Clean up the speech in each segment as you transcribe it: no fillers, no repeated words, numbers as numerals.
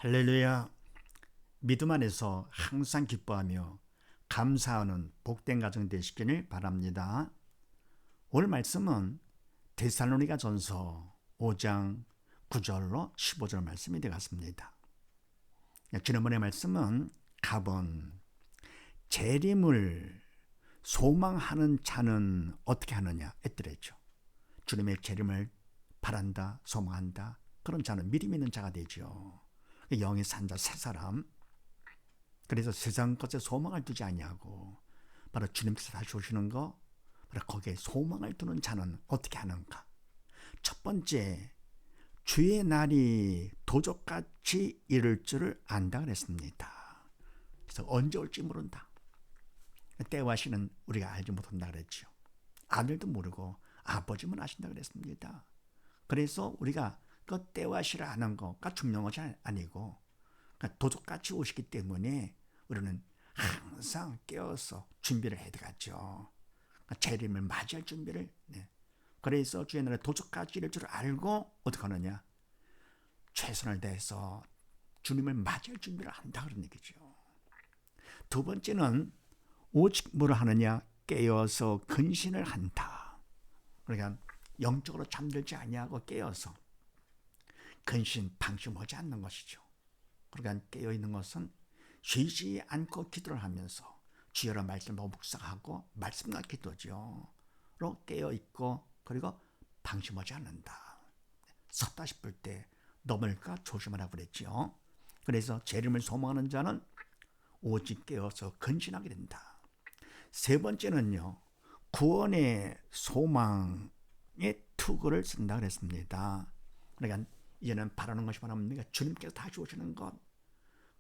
할렐루야. 믿음 안에서 항상 기뻐하며 감사하는 복된 가정 되시기를 바랍니다. 오늘 말씀은 데살로니가 전서 5장 9절로 15절 말씀이 되겠습니다. 지난번의 말씀은 갑은 재림을 소망하는 자는 어떻게 하느냐 했더랬죠. 주님의 재림을 바란다, 소망한다. 그런 자는 믿음 있는 자가 되죠. 영이 산 자 새 사람. 그래서 세상 것에 소망을 두지 아니하고 바로 주님께서 다시 오시는 거, 바로 거기에 소망을 두는 자는 어떻게 하는가. 첫 번째, 주의 날이 도적같이 이를 줄을 안다 그랬습니다. 그래서 언제 올지 모른다. 때와 시는 우리가 알지 못한다 그랬죠. 아들도 모르고 아버지만 아신다 그랬습니다. 그래서 우리가 그 때와 시를 아는 것과 중요한 것이 아니고 도둑같이 오시기 때문에 우리는 항상 깨어서 준비를 해야 되겠죠. 재림을 맞이할 준비를. 그래서 주의 날에 도둑같이 이럴 줄 알고 어떻게 하느냐, 최선을 다해서 주님을 맞이할 준비를 한다 그런 얘기죠. 두 번째는 오직 뭐를 하느냐, 깨어서 근신을 한다. 그러니까 영적으로 잠들지 아니하고 깨어서 근신, 방심하지 않는 것이죠. 그러니까 깨어있는 것은 쉬지 않고 기도를 하면서 주여라 말씀을 묵상하고 말씀과 기도죠. 로 깨어있고 그리고 방심하지 않는다. 섰다 싶을 때 넘을까 조심하라고 그랬죠. 그래서 재림을 소망하는 자는 오직 깨어서 근신하게 된다. 세 번째는요, 구원의 소망의 투구를 쓴다 그랬습니다. 그러니까 이제는 바라는 것이 바랍니다. 주님께서 다시 오시는 것.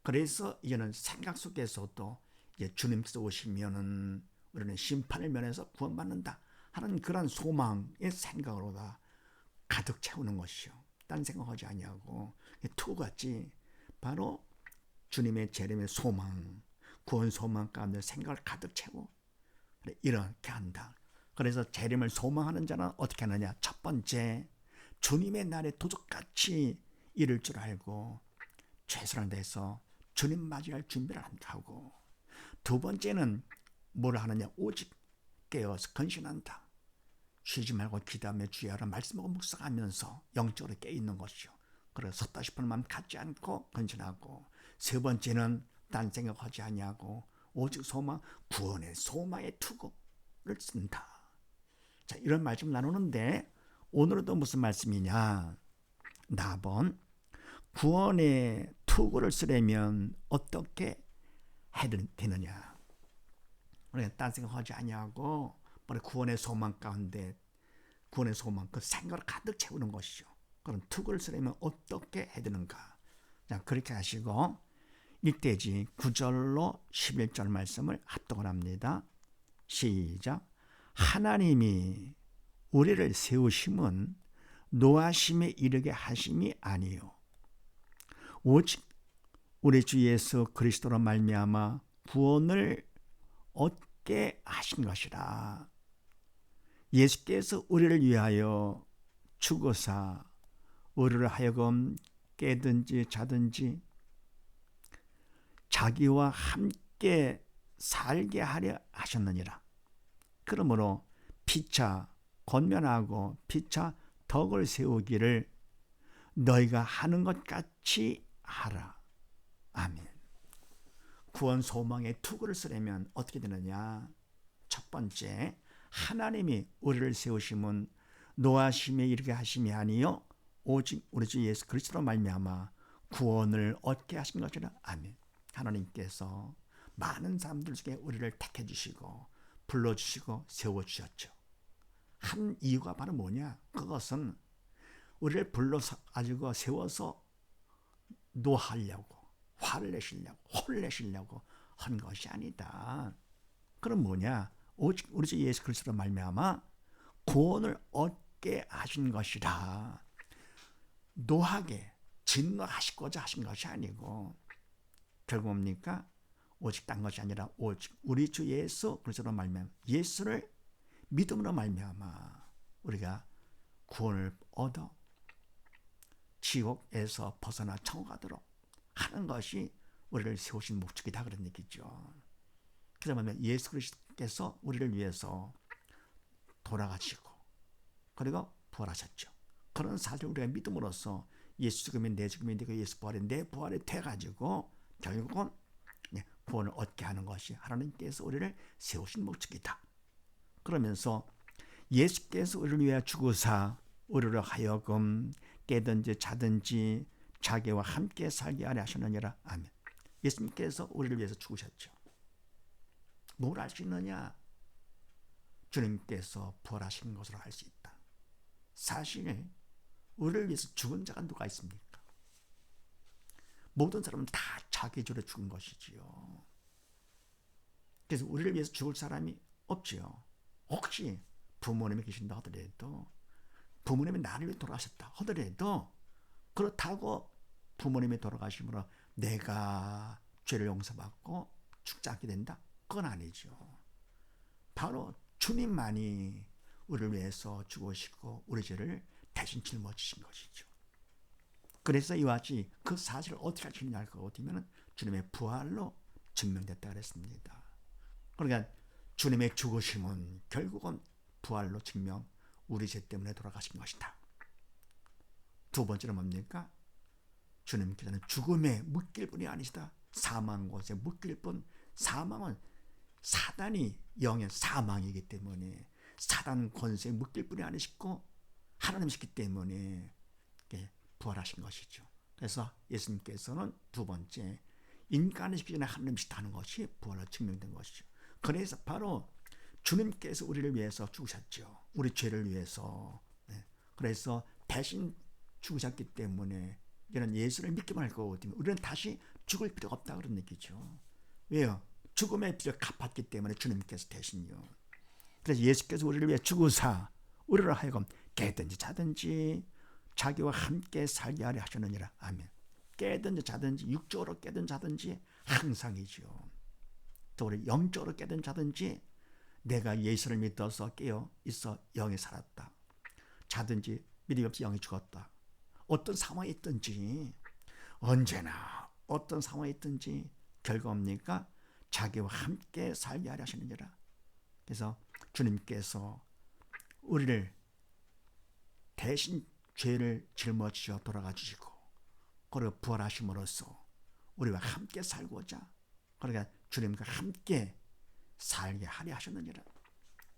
그래서 이제는 생각 속에서도 이제 주님께서 오시면은 우리는 심판을 면해서 구원받는다 하는 그런 소망의 생각으로다 가득 채우는 것이요. 딴 생각하지 아니하고 투같이 바로 주님의 재림의 소망, 구원 소망 가운데 생각을 가득 채워 이렇게 한다. 그래서 재림을 소망하는 자는 어떻게 하느냐? 첫 번째, 주님의 날에 도둑같이 이를 줄 알고 최선을 다해서 주님 맞이할 준비를 하고, 두 번째는 뭘 하느냐, 오직 깨어서 근신한다. 쉬지 말고 기도하며 주여라 말씀하고 묵상하면서 영적으로 깨있는 것이요. 그래서 섰다 싶은 마음 갖지 않고 근신하고, 세 번째는 딴 생각하지 아니하고 오직 소망, 구원의 소망의 투구를 쓴다. 자, 이런 말씀 나누는데 오늘은 또 무슨 말씀이냐, 나번 구원의 투구를 쓰려면 어떻게 해야 되느냐. 우리가 딴 생각하지 아니하고 구원의 소망 가운데 구원의 소망, 그 생각을 가득 채우는 것이죠. 그럼 투구를 쓰려면 어떻게 해야 되는가. 자, 그렇게 하시고 일대지 9절로 11절 말씀을 합독을 합니다. 시작. 하나님이 우리를 세우심은 노하심에 이르게 하심이 아니요 오직 우리 주 예수 그리스도로 말미암아 구원을 얻게 하신 것이라. 예수께서 우리를 위하여 죽으사 우리를 하여금 깨든지 자든지 자기와 함께 살게 하려 하셨느니라. 그러므로 피차 권면하고 피차 덕을 세우기를 너희가 하는 것 같이 하라. 아멘. 구원 소망의 투구를 쓰려면 어떻게 되느냐. 첫 번째, 하나님이 우리를 세우심은 노하심에 이르게 하심이 아니요 오직 우리 주 예수 그리스도로 말미암아 구원을 얻게 하신 것이라. 아멘. 하나님께서 많은 사람들 중에 우리를 택해 주시고 불러주시고 세워주셨죠. 한 이유가 바로 뭐냐, 그것은 우리를 불러서 가지고 세워서 노하려고, 화를 내시려고, 혼을 내시려고 한 것이 아니다. 그럼 뭐냐, 오직 우리 주 예수 그리스도로 말미암아 구원을 얻게 하신 것이라. 노하게 진노하시고자 하신 것이 아니고, 결국 뭡니까? 오직 딴 것이 아니라 오직 우리 주 예수 그리스도로 말미암아, 예수를 믿음으로 말미암아 우리가 구원을 얻어 지옥에서 벗어나 천국 가도록 하는 것이 우리를 세우신 목적이다 그런 얘기죠. 그래서 말하면 예수 그리스도께서 우리를 위해서 돌아가시고 그리고 부활하셨죠. 그런 사실을 우리가 믿음으로써 예수 죽음이 내 죽음이 되고 예수 부활이 내 부활이 돼가지고 결국은 구원을 얻게 하는 것이 하나님께서 우리를 세우신 목적이다. 그러면서 예수께서 우리를 위해 죽으사 우리로 하여금 깨든지 자든지 자기와 함께 살게 하려 하셨느니라. 아멘. 예수님께서 우리를 위해서 죽으셨죠. 뭘 알 수 있느냐? 주님께서 부활하신 것으로 알 수 있다. 사실 우리를 위해서 죽은 자가 누가 있습니까? 모든 사람은 다 자기 죄로 죽은 것이지요. 그래서 우리를 위해서 죽을 사람이 없지요. 혹시 부모님이 계신다 하더라도, 부모님이 나를 위해 돌아가셨다 하더라도, 그렇다고 부모님이 돌아가심으로 내가 죄를 용서받고 죽지 않게 된다? 그건 아니죠. 바로 주님만이 우리를 위해서 죽으시고 우리 죄를 대신 짊어지신 것이죠. 그래서 이와 같이 그 사실을 어떻게 할 수 있냐 할 것 같으면 주님의 부활로 증명됐다 그랬습니다. 그러니까 주님의 죽으심은 결국은 부활로 증명, 우리 죄 때문에 돌아가신 것이다. 두 번째는 뭡니까? 주님께서는 죽음에 묶일 뿐이 아니시다. 사망 곳에 묶일 뿐. 사망은 사단이 영의 사망이기 때문에 사단 권세에 묶일 뿐이 아니시고 하나님이시기 때문에 부활하신 것이죠. 그래서 예수님께서는 두 번째 인간이시기 전에 하나님이시다는 것이 부활로 증명된 것이죠. 그래서 바로 주님께서 우리를 위해서 죽으셨죠. 우리 죄를 위해서. 그래서 대신 죽으셨기 때문에 이런 예수를 믿기만 할 거고 우리는 다시 죽을 필요가 없다 그런 얘기죠. 왜요? 죽음의 비를 갚았기 때문에 주님께서 대신요. 그래서 예수께서 우리를 위해 죽으사 우리를 하여금 깨든지 자든지 자기와 함께 살게 하려 하셨느니라. 아멘. 깨든지 자든지 육적으로 깨든지 자든지 항상이죠. 또 우리 영적으로 깨든지 자든지 내가 예수를 믿어서 깨어 있어 영이 살았다. 자든지 믿음이 없이 영이 죽었다. 어떤 상황이 있든지 언제나 어떤 상황이 있든지 결과입니까? 자기와 함께 살게 하려 하시느니라. 그래서 주님께서 우리를 대신 죄를 짊어지셔 돌아가 주시고 그리고 부활하심으로써 우리와 함께 살고자 그러니까 주님과 함께 살게 하려 하셨느니라.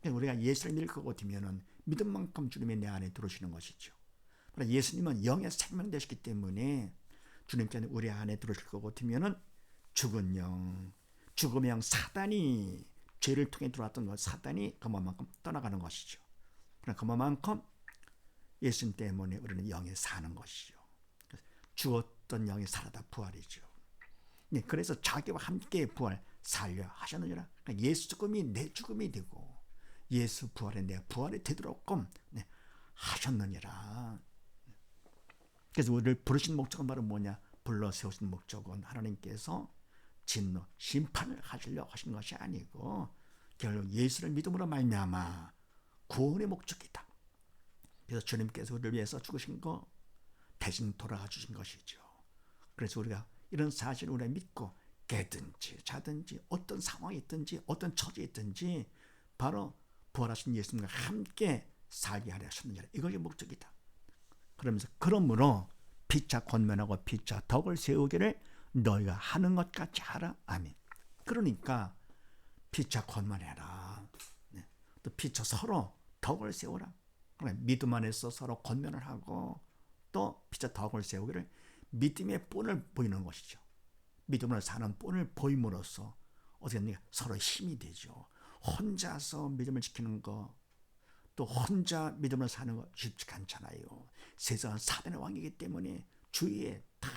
우리가 예수를 믿을 것 같으면 믿은 만큼 주님이 내 안에 들어오시는 것이죠. 예수님은 영의 생명 되시기 때문에 주님께는 우리 안에 들어오실 것 같으면 죽은 영, 죽음의 영 사단이 죄를 통해 들어왔던 것 사단이 그만큼 떠나가는 것이죠. 그만큼 예수님 때문에 우리는 영에 사는 것이죠. 죽었던 영이 살아다 부활이죠. 그래서 자기와 함께 부활 살려 하셨느니라. 예수 죽음이 내 죽음이 되고 예수 부활에 내 부활이 되도록끔 하셨느니라. 그래서 우리를 부르신 목적은 바로 뭐냐? 불러 세우신 목적은 하나님께서 진노, 심판을 하시려고 하신 것이 아니고 결국 예수를 믿음으로 말미암아 구원의 목적이다. 그래서 주님께서 우리를 위해서 죽으신 거 대신 돌아가 주신 것이죠. 그래서 우리가 이런 사실을 우리가 믿고 깨든지 자든지 어떤 상황이 있든지 어떤 처지에 있든지 바로 부활하신 예수님과 함께 살게 하려 하셨느니라. 이것이 목적이다. 그러므로 피차 권면하고 피차 덕을 세우기를 너희가 하는 것 같이 하라. 아멘. 그러니까 피차 권면해라. 또 피차 서로 덕을 세우라. 믿음 안에서 서로 권면을 하고 또 피차 덕을 세우기를 믿음의 본을 보이는 것이죠. 믿음으로 사는 본을 보임으로써 어떻게 됩니까? 서로 힘이 되죠. 혼자서 믿음을 지키는 거, 또 혼자 믿음을 사는 거 쉽지 않잖아요. 세상은 사단의 왕이기 때문에 주위에 다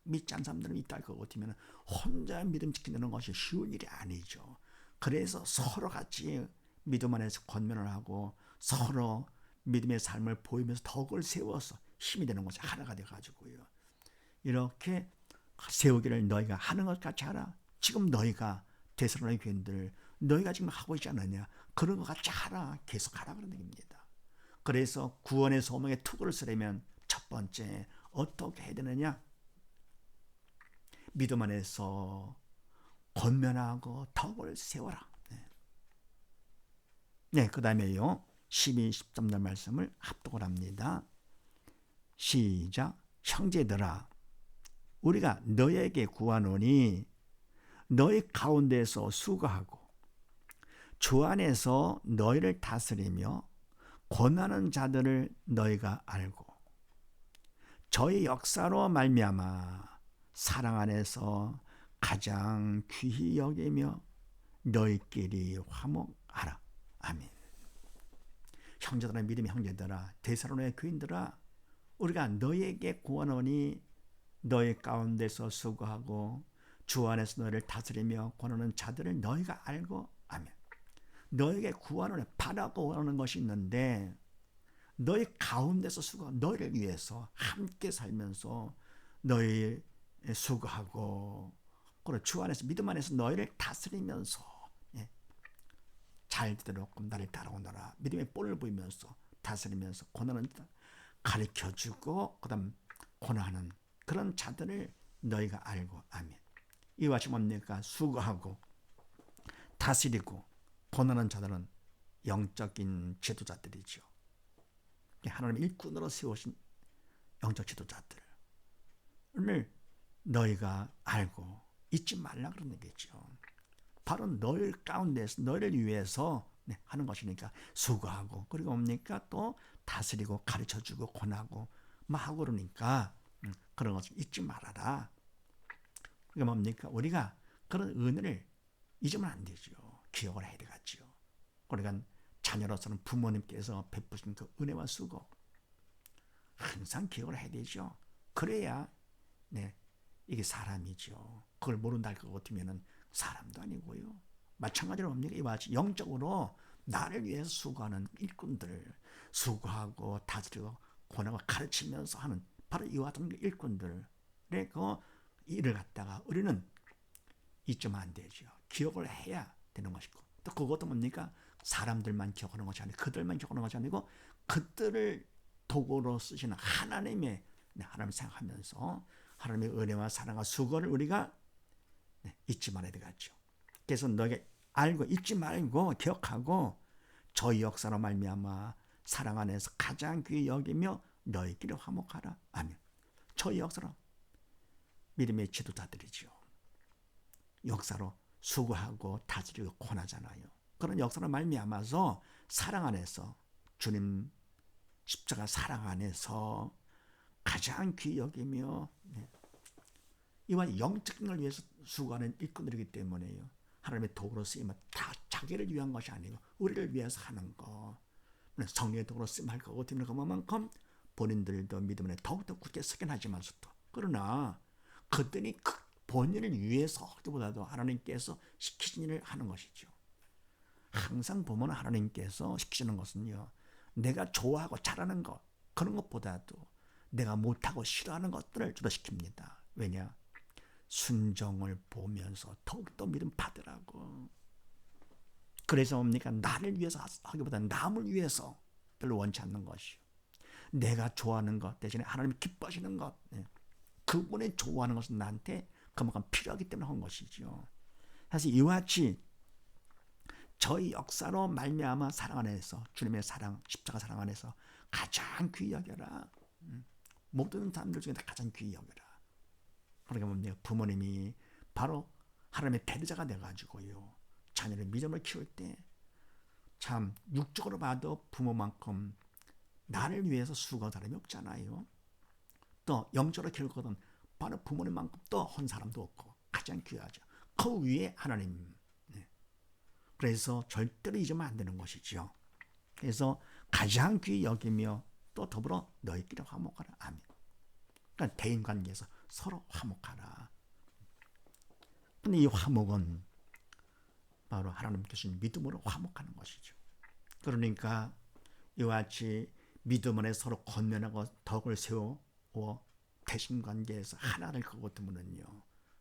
믿지 않는 사람들은 있다 할 것 같으면 혼자 믿음 지키는 것이 쉬운 일이 아니죠. 그래서 서로 같이 믿음 안에서 권면을 하고 서로 믿음의 삶을 보이면서 덕을 세워서 힘이 되는 것이 하나가 돼가지고요. 이렇게 세우기를 너희가 하는 것 같이 하라. 지금 너희가 데살로니가 교인들 너희가 지금 하고 있지 않느냐. 그런 것 같이 하라. 계속 하라 그런 얘기입니다. 그래서 구원의 소망에 투구를 쓰려면 첫 번째 어떻게 해야 되느냐. 믿음 안에서 권면하고 덕을 세워라. 네, 그 다음에요. 12, 13절 말씀을 합독을 합니다. 시작. 형제들아, 우리가 너에게 구하노니 너희 가운데서 수고하고 주 안에서 너희를 다스리며 권하는 자들을 너희가 알고 저희 역사로 말미암아 사랑 안에서 가장 귀히 여기며 너희끼리 화목하라. 아멘. 형제들아, 믿음의 형제들아, 데살로니가 교인들아, 우리가 너희에게 구하노니 너희 가운데서 수고하고 주 안에서 너희를 다스리며 권하는 자들을 너희가 알고. 아멘. 너에게 구하노니 바라고 하는 것이 있는데 너희 가운데서 수고하고 너희를 위해서 함께 살면서 너희 수고하고 그리고 주 안에서 믿음 안에서 너희를 다스리면서 잘 되도록 나를 따라오너라. 믿음의 뿔을 보이면서 다스리면서 고난은 가르쳐주고 그다음 고난하는 그런 자들을 너희가 알고. 아멘. 이와 같이 뭡니까? 수고하고 다스리고 고난하는 자들은 영적인 지도자들이죠. 하나님의 일꾼으로 세우신 영적 지도자들을 너희가 알고 잊지 말라 그런 얘기죠. 바로 너희 가운데서 너희를 위해서 하는 것이니까 수고하고 그리고 뭡니까? 또 다스리고 가르쳐주고 권하고 하고 그러니까 그런 것을 잊지 말아라. 그게 뭡니까? 우리가 그런 은혜를 잊으면 안 되죠. 기억을 해야 되겠죠. 그러니까 자녀로서는 부모님께서 베푸신 그 은혜와 수고 항상 기억을 해야 되죠. 그래야 이게 사람이죠. 그걸 모른다 할 것 같으면 사람도 아니고요. 마찬가지로 뭡니까? 이와 같이 영적으로 나를 위해서 수고하는 일꾼들, 수고하고 다스리고 권하고 가르치면서 하는 바로 이와 같은 일꾼들의 그 일을 갖다가 우리는 잊으면 안 되죠. 기억을 해야 되는 것이고 또 그것도 뭡니까? 사람들만 기억하는 것이 아니고 그들만 기억하는 것이 아니고 그들을 도구로 쓰시는 하나님을 생각하면서 하나님의 은혜와 사랑과 수고를 우리가 잊지 말아야 되겠죠. 그래서 너에게 알고 잊지 말고 기억하고 저희 역사로 말미암아 사랑 안에서 가장 귀히 여기며 너희끼리 화목하라. 아멘. 저희 역사로 믿음의 지도자들이죠. 역사로 수고하고 다스리고 권하잖아요. 그런 역사로 말미암아서 사랑 안에서 주님 십자가 사랑 안에서 가장 귀히 여기며 이와 영적인 걸 위해서 수고하는 일꾼들이기 때문에요. 하나님의 도구로 쓰임은 다 자기를 위한 것이 아니고 우리를 위해서 하는 거. 성령의 도구로 쓰임할 거고 때문에 그만큼 본인들도 믿음 안에 더욱더 굳게 서긴 하지만서도 그러나 그들이 그 본인을 위해서 하기보다도 하나님께서 시키신 일을 하는 것이죠. 항상 보면 하나님께서 시키시는 것은요. 내가 좋아하고 잘하는 것 그런 것보다도 내가 못하고 싫어하는 것들을 주도시킵니다. 왜냐? 순종을 보면서 더욱더 믿음 받으라고. 그래서 뭡니까? 나를 위해서 하기보다는 남을 위해서 별로 원치 않는 것이요. 내가 좋아하는 것 대신에 하나님이 기뻐하시는 것 그분이 좋아하는 것은 나한테 그만큼 필요하기 때문에 한 것이죠. 사실 이와 같이 저희 역사로 말미암아 사랑 안에서 주님의 사랑 십자가 사랑 안에서 가장 귀히 여겨라. 모든 사람들 중에 가장 귀히 여겨라. 그러니까 뭡니까? 부모님이 바로 하나님의 대리자가 돼가지고요. 자녀를 믿음을 키울 때 참 육적으로 봐도 부모만큼 나를 위해서 수고한 사람이 없잖아요. 또 영적으로 키우거든 바로 부모님만큼 또 한 사람도 없고 가장 귀하죠. 그 위에 하나님. 그래서 절대로 잊으면 안 되는 것이죠. 그래서 가장 귀히 여기며 또 더불어 너희끼리 화목하라. 아멘. 그러니까 대인관계에서 서로 화목하라. 근데 이 화목은 바로 하나님 주신 믿음으로 화목하는 것이죠. 그러니까 이와 같이 믿음 안에 서로 권면하고 덕을 세워 대신관계에서 하나를 그것들은요.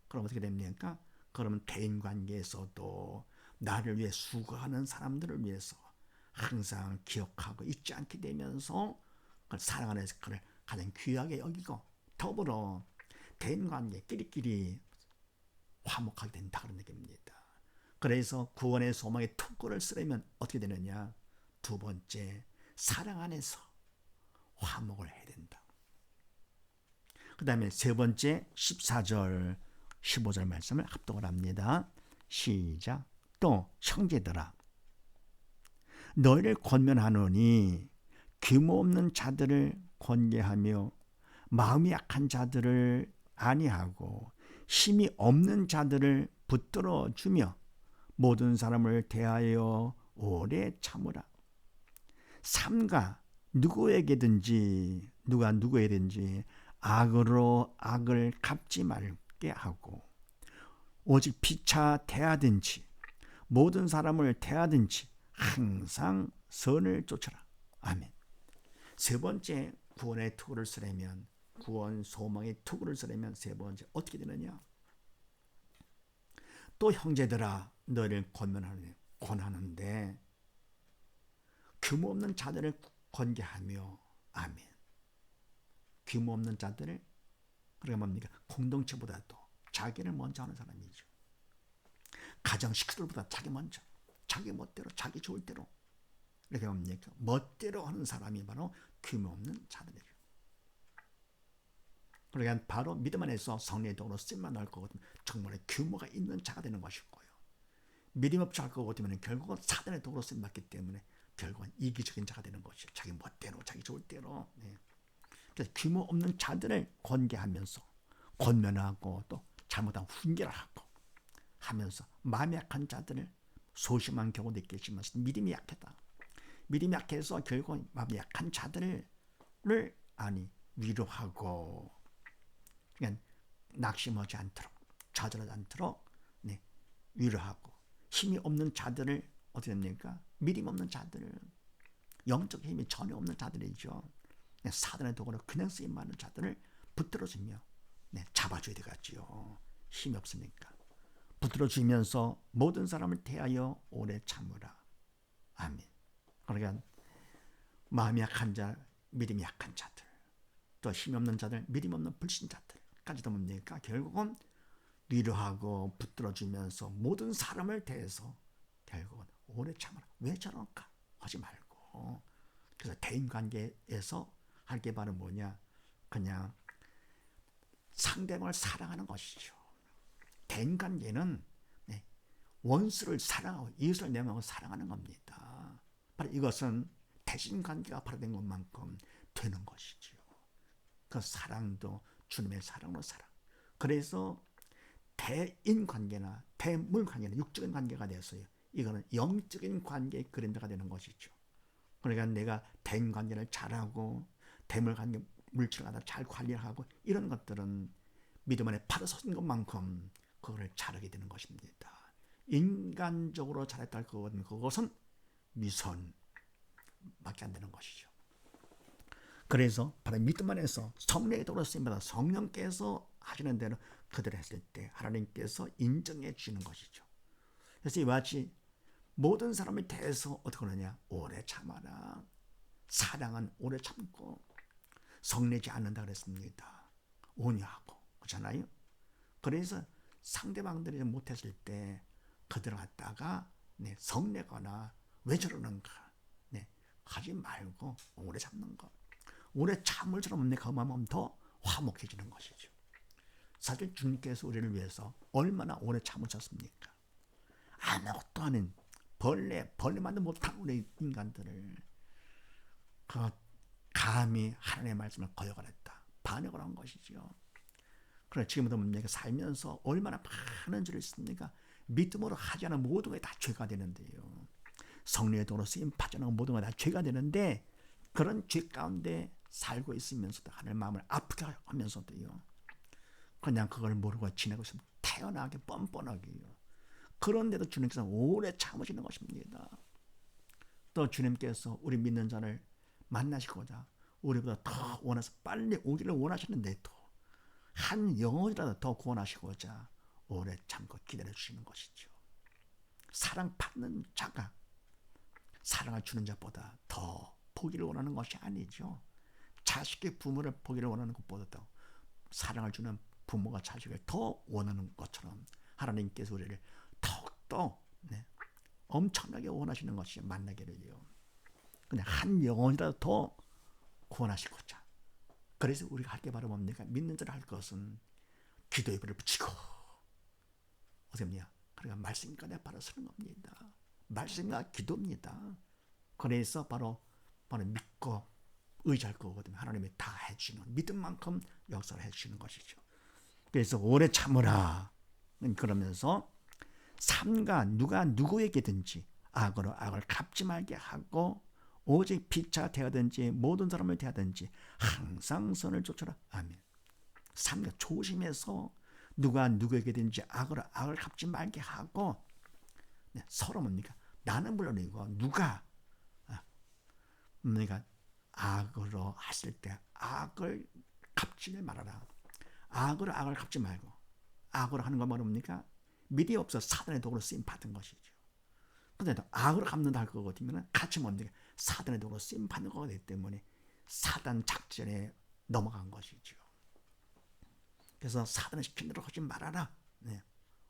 그럼 어떻게 됩니까? 그러면 대인관계에서도 나를 위해 수고하는 사람들을 위해서 항상 기억하고 잊지 않게 되면서 사랑 안에서 그를 가장 귀하게 여기고 더불어 대인관계 끼리끼리 화목하게 된다 그런 얘기입니다. 그래서 구원의 소망의 투구를 쓰려면 어떻게 되느냐? 두 번째, 사랑 안에서 화목을 해야 된다. 그 다음에 세 번째 14절 15절 말씀을 합독을 합니다. 시작. 또 형제들아 너희를 권면하노니 규모 없는 자들을 권계하며 마음이 약한 자들을 안위하고 힘이 없는 자들을 붙들어 주며 모든 사람을 대하여 오래 참으라. 삼가 누가 누구에든지 악으로 악을 갚지 말게 하고 오직 피차 대하든지 모든 사람을 대하든지 항상 선을 쫓아라. 아멘. 세 번째 구원의 투구를 쓰려면 구원 소망의 투구를 쓰려면 세 번째 어떻게 되느냐? 또 형제들아 너희를 권하는데 규모 없는 자들을 권계하며 아멘. 규모 없는 자들을 그러니까 뭡니까? 공동체보다도 자기를 먼저 하는 사람이죠. 가정 식구들보다 자기 먼저, 자기 멋대로, 자기 좋을 대로 이렇게 뭡니까? 멋대로 하는 사람이 바로 규모 없는 자들이죠. 그러니까 바로 믿음 안에서 성령의 도로 쓰임만 할 거거든요. 정말 규모가 있는 자가 되는 것이고요. 믿음 없이 할 거거든요. 결국은 사단의 도로 쓰임 받기 때문에 결국은 이기적인 자가 되는 것이죠. 자기 멋대로, 자기 좋을 대로. 네. 그래서 규모 없는 자들을 권계하면서 권면하고 또 잘못한 훈계를 하고 하면서 마음이 약한 자들을 소심한 경우도 있겠지만 믿음이 약하다. 믿음이 약해서 결국 마음이 약한 자들을 위로하고 그냥 낙심하지 않도록 좌절하지 않도록 위로하고 힘이 없는 자들을 어떻게 됩니까? 믿음 없는 자들을 영적 힘이 전혀 없는 자들이죠. 사단의 도구로 그냥 쓰임 많은 자들을 붙들어주며 잡아줘야 되겠지요. 힘이 없으니까 붙들어주면서 모든 사람을 대하여 오래 참으라. 아멘. 그러니까 마음이 약한 자, 믿음이 약한 자들, 또 힘이 없는 자들, 믿음 없는 불신자들까지도 뭡니까? 결국은 위로하고 붙들어주면서 모든 사람을 대해서 결국은 오래 참으라. 왜 저럴까? 하지 말고. 그래서 대인관계에서 할 게 바로 뭐냐? 그냥 상대방을 사랑하는 것이죠. 대인관계는 원수를 사랑하고 이웃을 내 마음으로 사랑하는 겁니다. 바로 이것은 대신관계가 바로 된 것만큼 되는 것이죠. 그 사랑도 주님의 사랑으로 사랑. 그래서 대인관계나 대물관계나 육적인 관계가 되었어요. 이거는 영적인 관계의 그림자가 되는 것이죠. 그러니까 내가 대인관계를 잘하고 대물관계 물질을 갖다 잘 관리하고 이런 것들은 믿음 안에 바로 선 것만큼 그거를 잘하게 되는 것입니다. 인간적으로 잘했다 할 것은 그것은 미선밖에 안 되는 것이죠. 그래서 바로 믿음 안에서 성령의 도로 쓰임받아 성령께서 하시는 대로 그대로 했을 때 하나님께서 인정해 주시는 것이죠. 그래서 이와 같이 모든 사람에 대해서 어떻게 하느냐? 오래 참아라. 사랑은 오래 참고 성내지 않는다 그랬습니다. 온유하고 그렇잖아요. 그래서 상대방들이 못했을 때 그들 갖다가 성내거나 왜 저러는가 하지 말고 오래 참는 것. 오래 참을처럼 그 마음은 더 화목해지는 것이죠. 사실 주님께서 우리를 위해서 얼마나 오래 참으셨습니까? 아무것도 아닌 벌레만도 못한 우리 인간들을 감히 하나님의 말씀을 거역을 했다. 반역을 한 것이죠. 그래 지금도 뭡니까? 살면서 얼마나 많은 죄를 있습니까? 믿음으로 하지 않은 모든 게 다 죄가 되는데요. 성령의 도로 쓰임 받지 않은 모든 게 다 죄가 되는데 그런 죄 가운데 살고 있으면서도 하나님의 마음을 아프게 하면서도요. 그냥 그걸 모르고 지내고 있으면 태연하게 뻔뻔하게요. 그런데도 주님께서 오래 참으시는 것입니다. 또 주님께서 우리 믿는 자를 만나시고자 우리보다 더 원해서 빨리 오기를 원하시는데 또 한 영혼이라도 더 구원하시고자 오래 참고 기다려주시는 것이죠. 사랑받는 자가 사랑을 주는 자보다 더 보기를 원하는 것이 아니죠. 자식의 부모를 보기를 원하는 것보다도 사랑을 주는 부모가 자식을 더 원하는 것처럼 하나님께서 우리를 더욱더 엄청나게 원하시는 것이 만나기를요. 그냥 한 영혼이라도 더 구원하시고자. 그래서 우리가 할 게 바로 뭡니까? 믿는 자를 할 것은 기도의 불을 붙이고 어떻게 합니까? 그러니까 말씀과 내 바로 서는 겁니다. 말씀과 기도입니다. 그래서 바로 믿고 의지할 거거든요. 하나님이 다 해주시는 믿은 만큼 역사를 해주시는 것이죠. 그래서 오래 참으라. 그러면서 삼가 누가 누구에게든지 악으로 악을 갚지 말게 하고 오직 피차 대하든지 모든 사람을 대하든지 항상 선을 쫓아라. 아멘. 삼가 조심해서 누가 누구에게든지 악으로 악을 갚지 말게 하고 서로 뭡니까? 나는 물론이고 누가 뭡니까? 악으로 하실 때 악을 갚지 말아라. 악으로 악을 갚지 말고 악으로 하는 건 뭡니까? 미리 없어 사단의 도구로 쓰임 받은 것이죠. 그런데 악으로 갚는다 할 거거든요. 같이 뭡니까? 사단의 도구로 쓰임 받는 거기 때문에 사단 작전에 넘어간 것이죠. 그래서 사단을 시킨 대로 하지 말아라.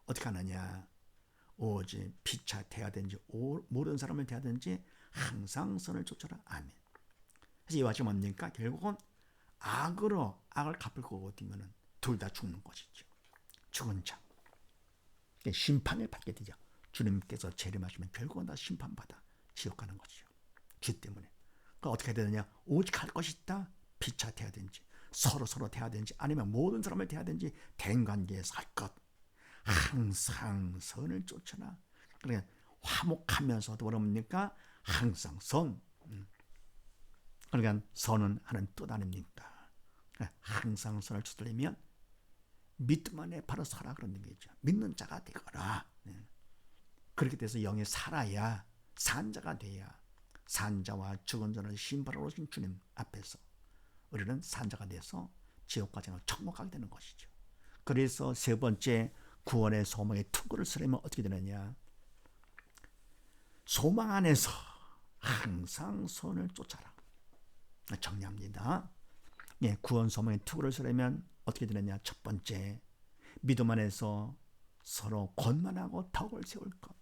어떻게 하느냐? 오직 피차 대하든지 모든 사람을 대하든지 항상 선을 쫓아라. 아멘. 그래서 이와 같이 뭡니까? 결국은 악으로 악을 갚을 거거든요. 둘 다 죽는 것이죠. 죽은 자. 심판을 받게 되죠. 주님께서 재림하시면 결국은 다 심판받아 지옥 가는 것이죠. 죄 때문에. 그러니까 어떻게 되느냐? 오직 할 것이 있다. 피차 대하든지 서로 대하든지 아니면 모든 사람을 대하든지 대인관계에서 할 것. 항상 선을 쫓아라. 그러니까 화목하면서도 뭡니까? 항상 선. 그러니까 선은 하는 뜻 아닙니까? 항상 선을 쫓으려면 믿음 안에 바로 서라 그런 얘기죠. 믿는 자가 되거라. 그렇게 돼서 영에 살아야 산자가 돼야 산자와 죽은 자를 심판하러 오신 주님 앞에서 우리는 산자가 돼서 지옥과정을 청목하게 되는 것이죠. 그래서 세 번째 구원의 소망의 투구를 쓰려면 어떻게 되느냐? 소망 안에서 항상 선을 쫓아라. 정리합니다. 구원 소망의 투구를 쓰려면 어떻게 되느냐? 첫 번째, 믿음 안에서 서로 권만하고 덕을 세울 것.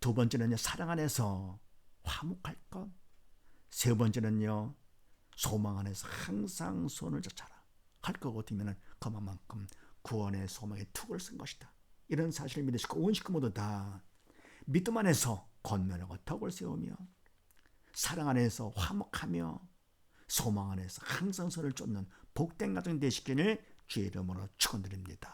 두 번째는요, 사랑 안에서 화목할 것. 세 번째는요, 소망 안에서 항상 손을 쫓아라 할 거거든요. 그만큼 구원의 소망의 투구를 쓴 것이다. 이런 사실을 믿으시고 온 식구 모두 다 믿음 안에서 권면하고 덕을 세우며 사랑 안에서 화목하며 소망 안에서 항상 선을 쫓는 복된 가정 되시기를 주의 이름으로 축원드립니다.